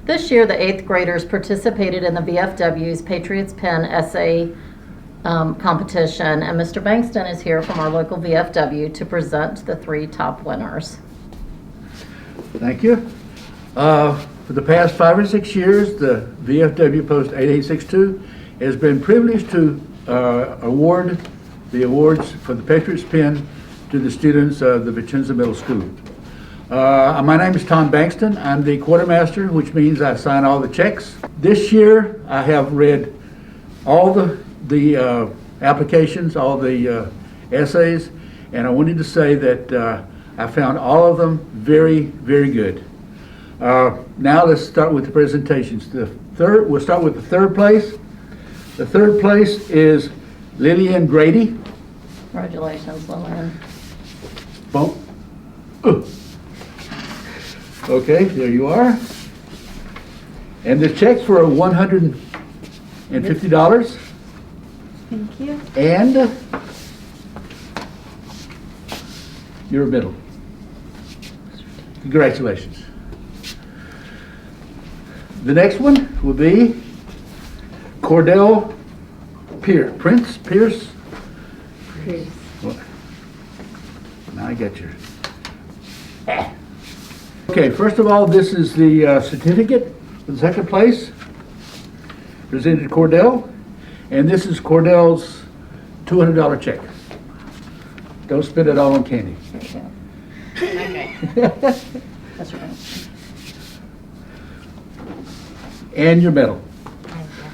This year, the 8th graders participated in the VFW's Patriots Pen essay competition, and Mr. Bankston is here from our local VFW to present the 3 top winners. Thank you. For the past 5 or 6 years, the VFW Post 8862 has been privileged to award the awards for the Patriots Pen to the students of the Vicenza Middle School. My name is Tom Bankston. I'm the quartermaster, which means I sign all the checks. This year, I have read all the applications, all the essays, and I wanted to say that I found all of them very, very good. Now let's start with the presentations. We'll start with the third place. The third place is Lillian Grady. Congratulations, Lillian. Bump. Okay, there you are. And the check's for $150. Thank you. And your medal. Congratulations. The next one will be Cordell Pierce. Pierce? What? Now I got your... Okay, first of all, this is the certificate for the second place, presented to Cordell, and this is Cordell's $200 check. Don't spend it all on candy. Okay. That's right. And your medal. Thank you.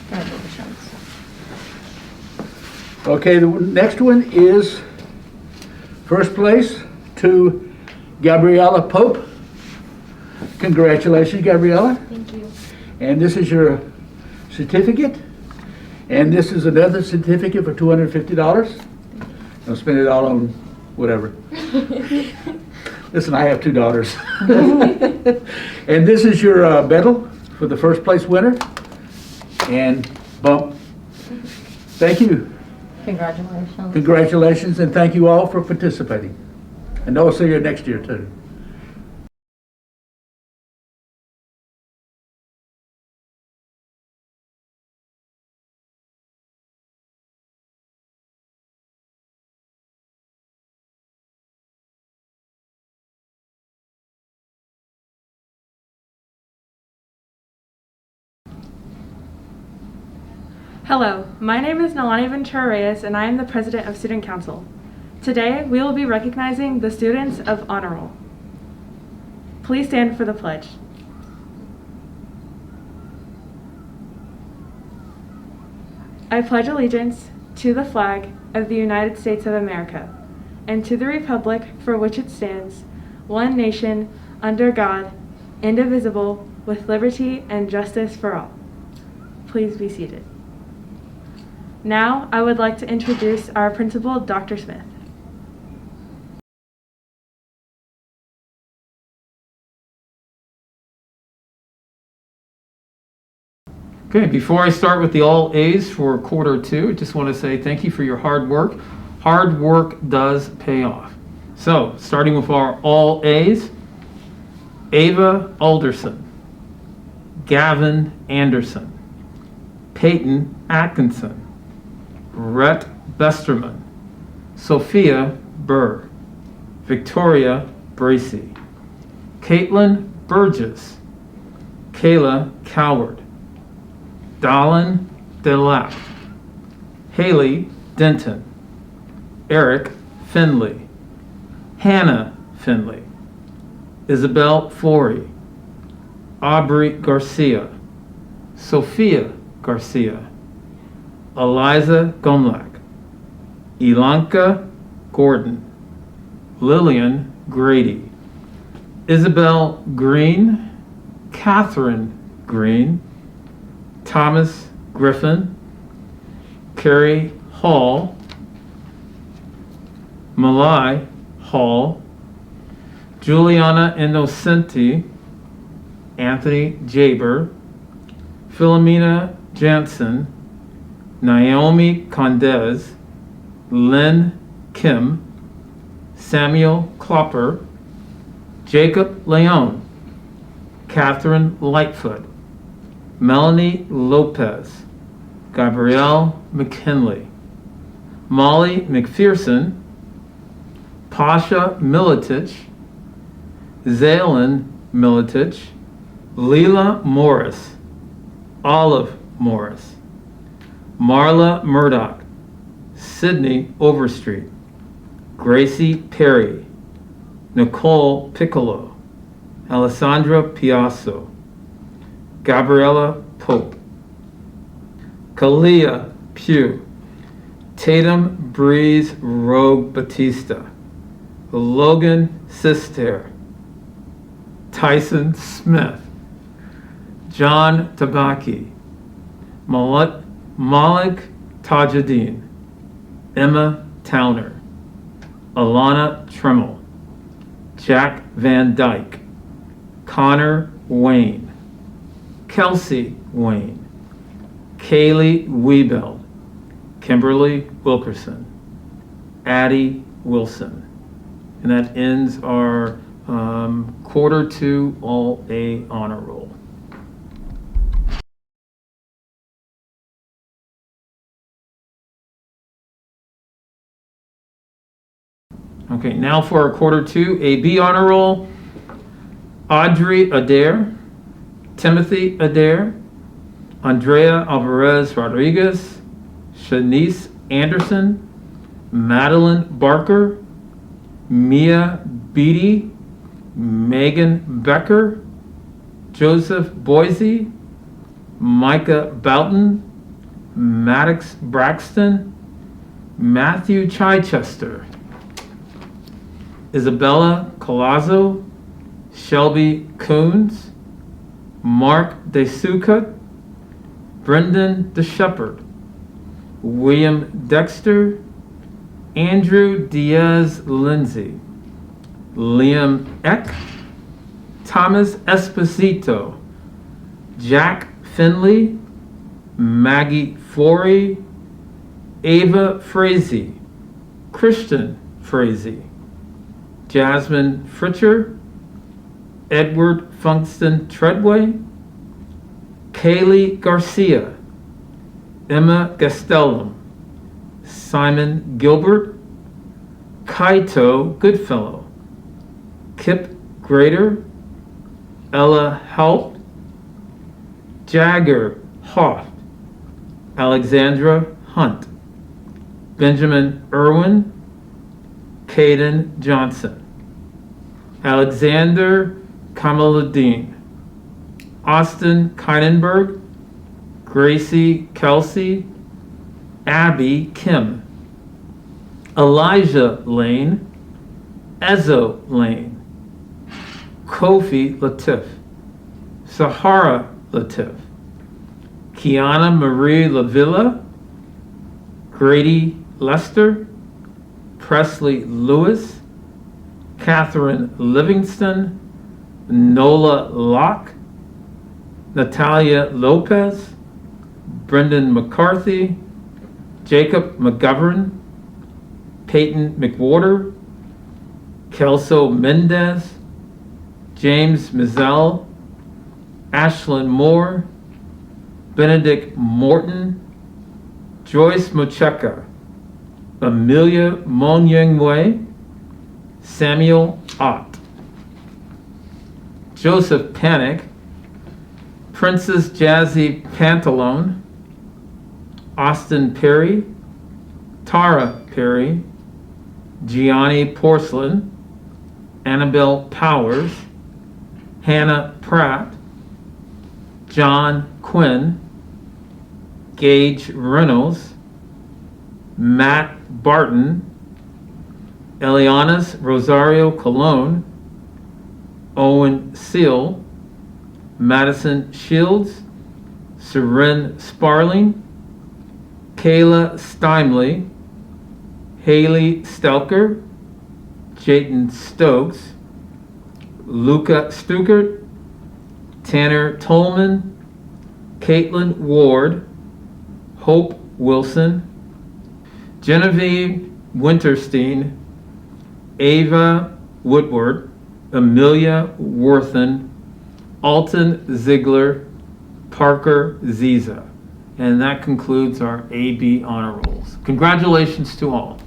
Congratulations. Okay, the next one is first place to Gabriella Pope. Congratulations, Gabriella. Thank you. And this is your certificate. And this is another certificate for $250. Don't spend it all on whatever. Listen, I have 2 daughters. And this is your medal for the first place winner. And bump. Thank you. Congratulations. Congratulations, and thank you all for participating. And I'll see you next year, too. Hello, my name is Nalani Ventura Reyes, and I am the president of Student Council. Today, we will be recognizing the students of Honor Roll. Please stand for the pledge. I pledge allegiance to the flag of the United States of America and to the republic for which it stands, one nation, under God, indivisible, with liberty and justice for all. Please be seated. Now, I would like to introduce our principal, Dr. Smith. Okay, before I start with the all A's for quarter 2, I just want to say thank you for your hard work. Hard work does pay off. So, starting with our all A's, Ava Alderson, Gavin Anderson, Peyton Atkinson, Rhett Besterman, Sophia Burr, Victoria Bracey, Caitlin Burgess, Kayla Coward, Dallin Delap, Haley Denton, Eric Finley, Hannah Finley, Isabel Flory, Aubrey Garcia, Sophia Garcia, Eliza Gomlak, Elanka Gordon, Lillian Grady, Isabel Green, Catherine Green, Thomas Griffin, Carrie Hall, Malai Hall, Juliana Innocenti, Anthony Jaber, Philomena Jansen, Naomi Condez, Lynn Kim, Samuel Klopper, Jacob Leon, Catherine Lightfoot, Melanie Lopez, Gabrielle McKinley, Molly McPherson, Pasha Militich, Zaylin Militich, Leela Morris, Olive Morris, Marla Murdoch, Sydney Overstreet, Gracie Perry, Nicole Piccolo, Alessandra Piasso, Gabriella Pope, Kalia Pugh, Tatum Breeze Rogue Batista, Logan Sister, Tyson Smith, John Tabaki, Malik Tajuddin, Emma Towner, Alana Tremmel, Jack Van Dyke, Connor Wayne, Kelsey Wayne, Kaylee Wiebeld, Kimberly Wilkerson, Addie Wilson. And that ends our quarter two all A honor roll. Okay, now for our quarter two AB honor roll. Audrey Adair, Timothy Adair, Andrea Alvarez Rodriguez, Shanice Anderson, Madeline Barker, Mia Beatty, Megan Becker, Joseph Boise, Micah Boughton, Maddox Braxton, Matthew Chichester, Isabella Colazzo, Shelby Coons, Mark DeSucut, Brendan DeShepard, William Dexter, Andrew Diaz Lindsay, Liam Eck, Thomas Esposito, Jack Finley, Maggie Forey, Ava Frazee, Christian Frazee, Jasmine Fritcher, Edward Funkston Treadway, Kaylee Garcia, Emma Gastelum, Simon Gilbert, Kaito Goodfellow, Kip Grader, Ella Help, Jagger Hoff, Alexandra Hunt, Benjamin Irwin, Caden Johnson, Alexander Kamaluddin, Austin Keinenberg, Gracie Kelsey, Abby Kim, Elijah Lane, Ezo Lane, Kofi Latif, Sahara Latif, Kiana Marie Lavilla, Grady Lester, Presley Lewis, Catherine Livingston, Nola Locke, Natalia Lopez, Brendan McCarthy, Jacob McGovern, Peyton McWhorter, Kelso Mendez, James Mizell, Ashlyn Moore, Benedict Morton, Joyce Mocheka, Amelia Monyengwe, Samuel Ott, Joseph Panic, Princess Jazzy Pantalone, Austin Perry, Tara Perry, Gianni Porcelain, Annabelle Powers, Hannah Pratt, John Quinn, Gage Reynolds, Matt Barton, Elianis Rosario Colon, Owen Seal, Madison Shields, Seren Sparling, Kayla Steinley, Haley Stelker, Jayden Stokes, Luca Stukert, Tanner Tolman, Caitlin Ward, Hope Wilson, Genevieve Winterstein, Ava Woodward, Amelia Worthen, Alton Ziegler, Parker Ziza. And that concludes our AB honor rolls. Congratulations to all.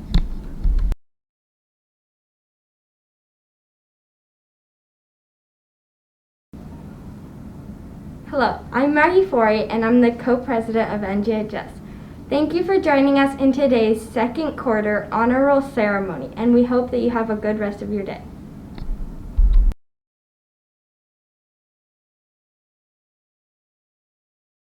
Hello, I'm Maggie Forey, and I'm the co-president of NJHS. Thank you for joining us in today's second quarter honor roll ceremony, and we hope that you have a good rest of your day.